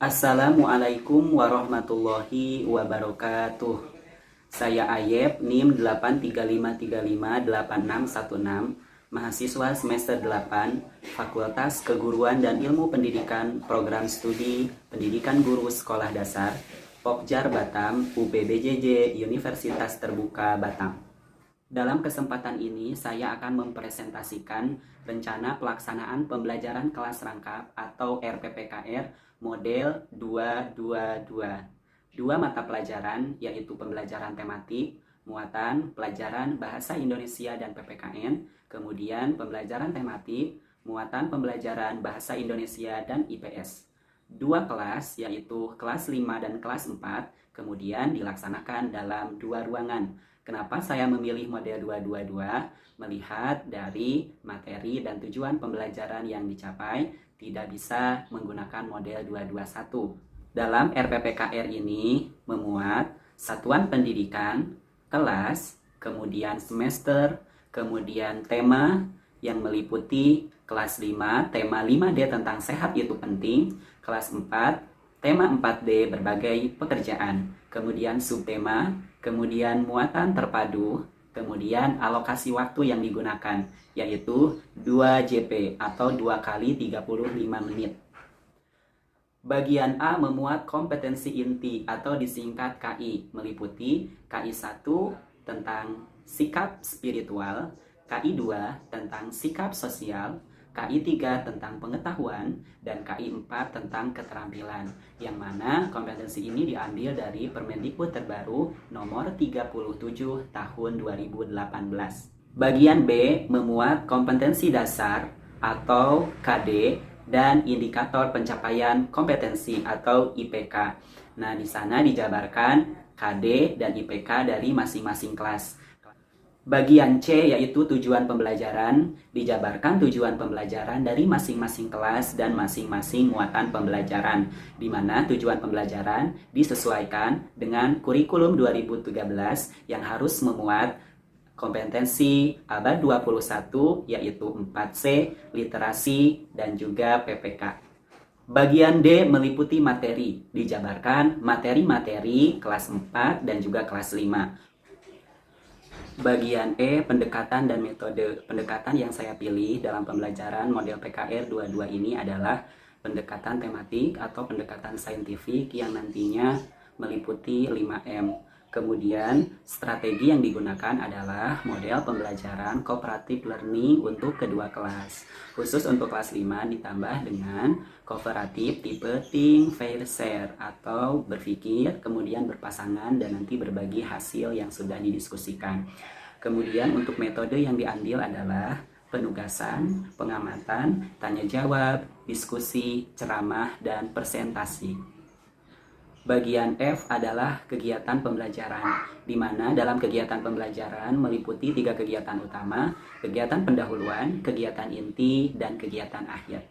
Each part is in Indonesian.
Assalamualaikum warahmatullahi wabarakatuh. Saya Ayeb, NIM 835358616, mahasiswa semester 8, Fakultas Keguruan dan Ilmu Pendidikan, Program Studi Pendidikan Guru Sekolah Dasar, Pokjar Batam, UPBJJ, Universitas Terbuka Batam. Dalam kesempatan ini, saya akan mempresentasikan rencana pelaksanaan pembelajaran kelas rangkap atau RPPKR model 222. Dua mata pelajaran, yaitu pembelajaran tematik, muatan, pelajaran Bahasa Indonesia dan PPKN, kemudian pembelajaran tematik, muatan pembelajaran Bahasa Indonesia dan IPS. Dua kelas, yaitu kelas 5 dan kelas 4, kemudian dilaksanakan dalam dua ruangan. Kenapa saya memilih model 222? Melihat dari materi dan tujuan pembelajaran yang dicapai, tidak bisa menggunakan model 221. Dalam RPPKR ini memuat satuan pendidikan, kelas, kemudian semester, kemudian tema yang meliputi kelas 5, tema 5D tentang sehat itu penting, kelas 4, tema 4D berbagai pekerjaan, kemudian subtema, kemudian muatan terpadu, kemudian alokasi waktu yang digunakan, yaitu 2JP atau 2 kali 35 menit. Bagian A memuat kompetensi inti atau disingkat KI, meliputi KI 1 tentang sikap spiritual, KI 2 tentang sikap sosial, KI 3 tentang pengetahuan, dan KI 4 tentang keterampilan, yang mana kompetensi ini diambil dari Permendikbud terbaru nomor 37 tahun 2018. Bagian B memuat kompetensi dasar atau KD dan indikator pencapaian kompetensi atau IPK. Nah, di sana dijabarkan KD dan IPK dari masing-masing kelas. Bagian C yaitu tujuan pembelajaran, dijabarkan tujuan pembelajaran dari masing-masing kelas dan masing-masing muatan pembelajaran, di mana tujuan pembelajaran disesuaikan dengan kurikulum 2013 yang harus memuat kompetensi abad 21 yaitu 4C, literasi, dan juga PPK. Bagian D meliputi materi, dijabarkan materi-materi kelas 4 dan juga kelas 5. Bagian E, pendekatan dan metode. Pendekatan yang saya pilih dalam pembelajaran model PKR 22 ini adalah pendekatan tematik atau pendekatan saintifik yang nantinya meliputi 5M. Kemudian strategi yang digunakan adalah model pembelajaran cooperative learning untuk kedua kelas. Khusus untuk kelas 5 ditambah dengan kooperatif tipe think, fair, share atau berpikir, kemudian berpasangan dan nanti berbagi hasil yang sudah didiskusikan. Kemudian untuk metode yang diambil adalah penugasan, pengamatan, tanya jawab, diskusi, ceramah, dan presentasi. Bagian F adalah kegiatan pembelajaran, di mana dalam kegiatan pembelajaran meliputi 3 kegiatan utama, kegiatan pendahuluan, kegiatan inti, dan kegiatan akhir.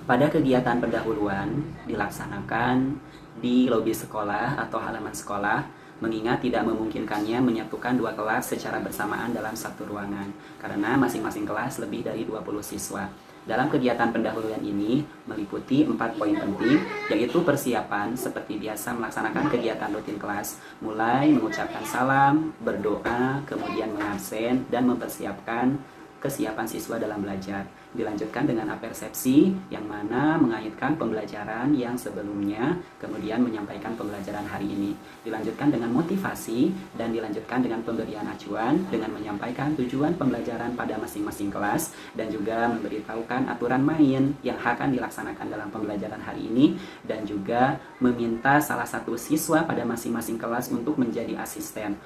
Pada kegiatan pendahuluan dilaksanakan di lobi sekolah atau halaman sekolah, mengingat tidak memungkinkannya menyatukan 2 kelas secara bersamaan dalam satu ruangan, karena masing-masing kelas lebih dari 20 siswa. Dalam kegiatan pendahuluan ini meliputi 4 poin penting, yaitu persiapan seperti biasa melaksanakan kegiatan rutin kelas, mulai mengucapkan salam, berdoa, kemudian mengabsen, dan mempersiapkan kesiapan siswa dalam belajar. Dilanjutkan dengan apersepsi, yang mana mengaitkan pembelajaran yang sebelumnya, kemudian menyampaikan pembelajaran hari ini. Dilanjutkan dengan motivasi, dan dilanjutkan dengan pemberian acuan, dengan menyampaikan tujuan pembelajaran pada masing-masing kelas, dan juga memberitahukan aturan main yang akan dilaksanakan dalam pembelajaran hari ini, dan juga meminta salah satu siswa pada masing-masing kelas untuk menjadi asisten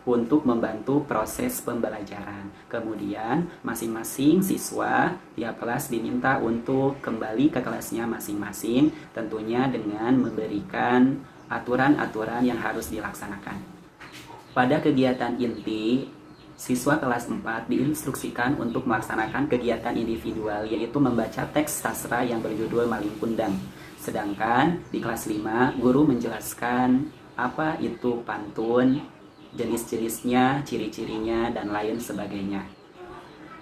untuk membantu proses pembelajaran. Kemudian masing-masing siswa tiap kelas diminta untuk kembali ke kelasnya masing-masing, tentunya dengan memberikan aturan-aturan yang harus dilaksanakan. Pada kegiatan inti, siswa kelas 4 diinstruksikan untuk melaksanakan kegiatan individual, yaitu membaca teks sastra yang berjudul Malin Kundang. Sedangkan di kelas 5, guru menjelaskan apa itu pantun, jenis-jenisnya, ciri-cirinya, dan lain sebagainya.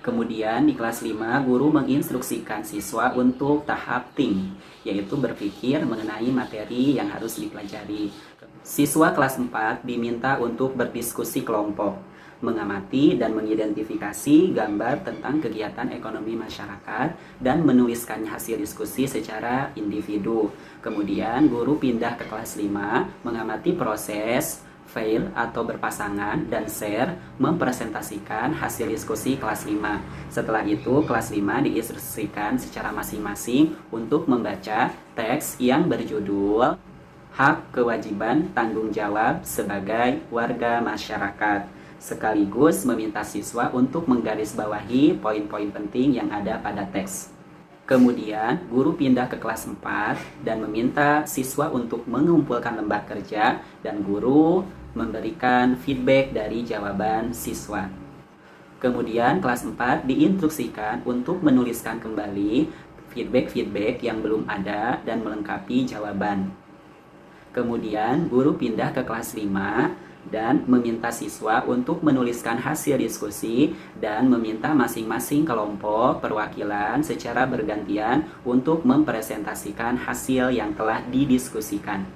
Kemudian di kelas 5, guru menginstruksikan siswa untuk tahap think, yaitu berpikir mengenai materi yang harus dipelajari. Siswa kelas 4 diminta untuk berdiskusi kelompok, mengamati dan mengidentifikasi gambar tentang kegiatan ekonomi masyarakat dan menuliskan hasil diskusi secara individu. Kemudian guru pindah ke kelas 5, mengamati proses fail atau berpasangan dan share mempresentasikan hasil diskusi kelas 5. Setelah itu, kelas 5 diinstruksikan secara masing-masing untuk membaca teks yang berjudul Hak Kewajiban Tanggung Jawab sebagai Warga Masyarakat, sekaligus meminta siswa untuk menggarisbawahi poin-poin penting yang ada pada teks. Kemudian, guru pindah ke kelas 4 dan meminta siswa untuk mengumpulkan lembar kerja dan guru memberikan feedback dari jawaban siswa. Kemudian, kelas 4 diinstruksikan untuk menuliskan kembali feedback-feedback yang belum ada dan melengkapi jawaban. Kemudian, guru pindah ke kelas 5 dan meminta siswa untuk menuliskan hasil diskusi dan meminta masing-masing kelompok perwakilan secara bergantian untuk mempresentasikan hasil yang telah didiskusikan.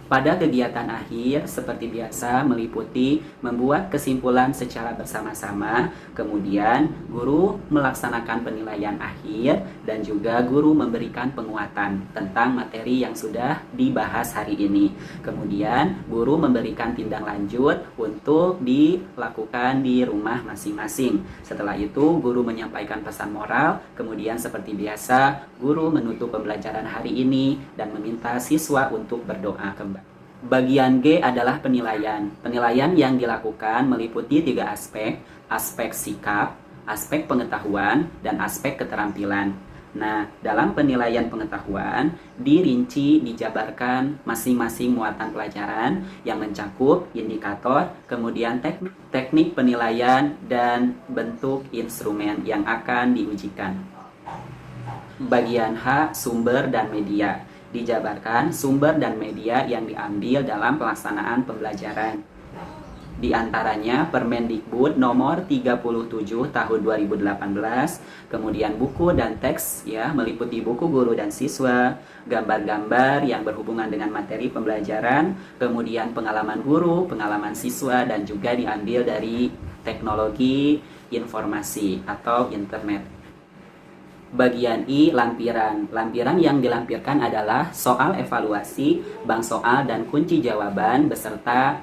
Pada kegiatan akhir, seperti biasa, meliputi membuat kesimpulan secara bersama-sama, kemudian guru melaksanakan penilaian akhir, dan juga guru memberikan penguatan tentang materi yang sudah dibahas hari ini. Kemudian, guru memberikan tindak lanjut untuk dilakukan di rumah masing-masing. Setelah itu, guru menyampaikan pesan moral, kemudian seperti biasa, guru menutup pembelajaran hari ini dan meminta siswa untuk berdoa kembali. Bagian G adalah penilaian. Penilaian yang dilakukan meliputi 3 aspek, aspek sikap, aspek pengetahuan, dan aspek keterampilan. Nah, dalam penilaian pengetahuan, dirinci dijabarkan masing-masing muatan pelajaran yang mencakup indikator, kemudian teknik penilaian, dan bentuk instrumen yang akan diujikan. Bagian H, sumber dan media. Dijabarkan sumber dan media yang diambil dalam pelaksanaan pembelajaran. Di antaranya Permendikbud nomor 37 tahun 2018, kemudian buku dan teks ya, meliputi buku guru dan siswa, gambar-gambar yang berhubungan dengan materi pembelajaran, kemudian pengalaman guru, pengalaman siswa, dan juga diambil dari teknologi informasi atau internet. Bagian I, lampiran. Lampiran yang dilampirkan adalah soal evaluasi, bank soal, dan kunci jawaban beserta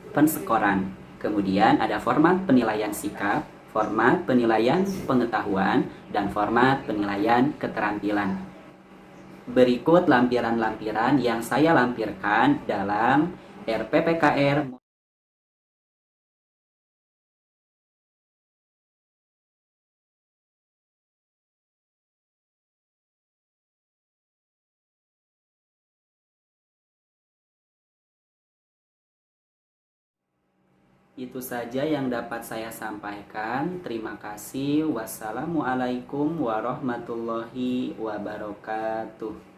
penskoran. Kemudian ada format penilaian sikap, format penilaian pengetahuan, dan format penilaian keterampilan. Berikut lampiran-lampiran yang saya lampirkan dalam RPPKR. Itu saja yang dapat saya sampaikan. Terima kasih. Wassalamualaikum warahmatullahi wabarakatuh.